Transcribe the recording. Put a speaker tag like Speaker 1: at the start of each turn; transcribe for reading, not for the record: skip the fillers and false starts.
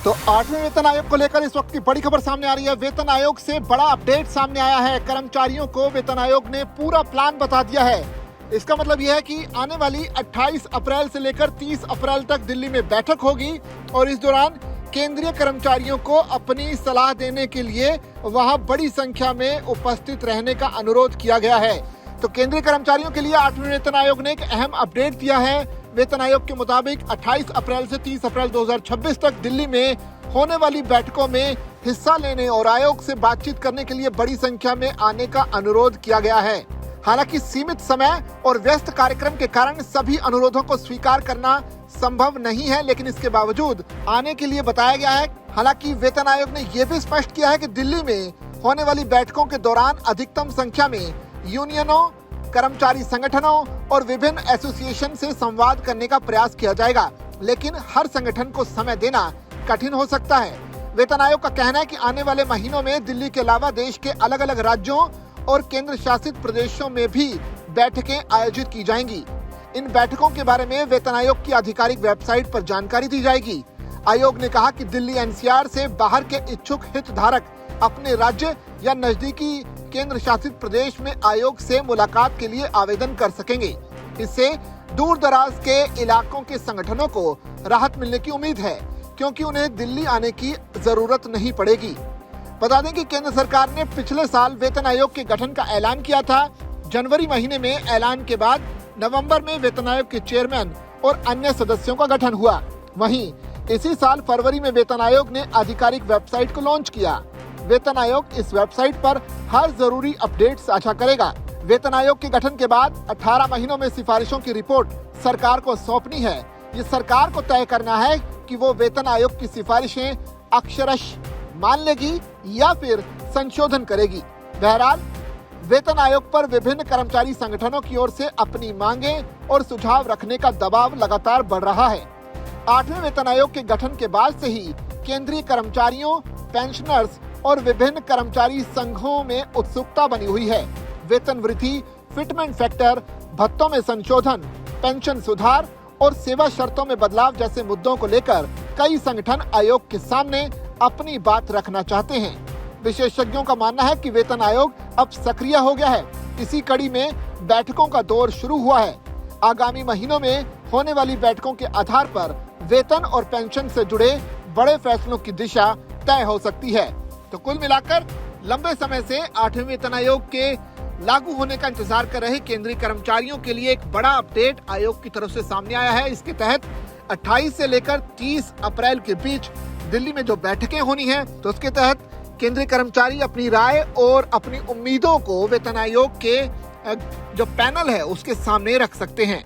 Speaker 1: तो 8वें वेतन आयोग को लेकर इस वक्त की बड़ी खबर सामने आ रही है। वेतन आयोग से बड़ा अपडेट सामने आया है। कर्मचारियों को वेतन आयोग ने पूरा प्लान बता दिया है। इसका मतलब यह है कि आने वाली 28 अप्रैल से लेकर 30 अप्रैल तक दिल्ली में बैठक होगी और इस दौरान केंद्रीय कर्मचारियों को अपनी सलाह देने के लिए वहां बड़ी संख्या में उपस्थित रहने का अनुरोध किया गया है। तो केंद्रीय कर्मचारियों के लिए 8वें वेतन आयोग ने एक अहम अपडेट दिया है। वेतन आयोग के मुताबिक 28 अप्रैल से 30 अप्रैल 2026 तक दिल्ली में होने वाली बैठकों में हिस्सा लेने और आयोग से बातचीत करने के लिए बड़ी संख्या में आने का अनुरोध किया गया है। हालांकि सीमित समय और व्यस्त कार्यक्रम के कारण सभी अनुरोधों को स्वीकार करना संभव नहीं है, लेकिन इसके बावजूद आने के लिए बताया गया है। हालांकि वेतन आयोग ने यह भी स्पष्ट किया है कि दिल्ली में होने वाली बैठकों के दौरान अधिकतम संख्या में यूनियनों, कर्मचारी संगठनों और विभिन्न एसोसिएशन से संवाद करने का प्रयास किया जाएगा, लेकिन हर संगठन को समय देना कठिन हो सकता है। वेतन आयोग का कहना है कि आने वाले महीनों में दिल्ली के अलावा देश के अलग अलग राज्यों और केंद्र शासित प्रदेशों में भी बैठकें आयोजित की जाएंगी। इन बैठकों के बारे में वेतन आयोग की आधिकारिक वेबसाइट पर जानकारी दी जाएगी। आयोग ने कहा कि दिल्ली एनसीआर से बाहर के इच्छुक हितधारक अपने राज्य या नजदीकी केंद्र शासित प्रदेश में आयोग से मुलाकात के लिए आवेदन कर सकेंगे। इससे दूर दराज के इलाकों के संगठनों को राहत मिलने की उम्मीद है, क्योंकि उन्हें दिल्ली आने की जरूरत नहीं पड़ेगी। बता दें कि केंद्र सरकार ने पिछले साल वेतन आयोग के गठन का ऐलान किया था। जनवरी महीने में ऐलान के बाद नवंबर में वेतन आयोग के चेयरमैन और अन्य सदस्यों का गठन हुआ। वहीं इसी साल फरवरी में वेतन आयोग ने आधिकारिक वेबसाइट को लॉन्च किया। वेतन आयोग इस वेबसाइट पर हर जरूरी अपडेट साझा करेगा। वेतन आयोग के गठन के बाद 18 महीनों में सिफारिशों की रिपोर्ट सरकार को सौंपनी है। ये सरकार को तय करना है कि वो वेतन आयोग की सिफारिशें अक्षरश मान लेगी या फिर संशोधन करेगी। बहरहाल वेतन आयोग पर विभिन्न कर्मचारी संगठनों की ओर से अपनी मांगे और सुझाव रखने का दबाव लगातार बढ़ रहा है। 8वें वेतन आयोग के गठन के बाद से ही केंद्रीय कर्मचारियों, पेंशनर्स और विभिन्न कर्मचारी संघों में उत्सुकता बनी हुई है। वेतन वृद्धि, फिटमेंट फैक्टर, भत्तों में संशोधन, पेंशन सुधार और सेवा शर्तों में बदलाव जैसे मुद्दों को लेकर कई संगठन आयोग के सामने अपनी बात रखना चाहते हैं। विशेषज्ञों का मानना है कि वेतन आयोग अब सक्रिय हो गया है। इसी कड़ी में बैठकों का दौर शुरू हुआ है। आगामी महीनों में होने वाली बैठकों के आधार पर वेतन और पेंशन से जुड़े बड़े फैसलों की दिशा तय हो सकती है। तो कुल मिलाकर लंबे समय से 8वें वेतन आयोग के लागू होने का इंतजार कर रहे केंद्रीय कर्मचारियों के लिए एक बड़ा अपडेट आयोग की तरफ से सामने आया है। इसके तहत 28 से लेकर 30 अप्रैल के बीच दिल्ली में जो बैठकें होनी है, तो उसके तहत केंद्रीय कर्मचारी अपनी राय और अपनी उम्मीदों को वेतन आयोग के जो पैनल है उसके सामने रख सकते हैं।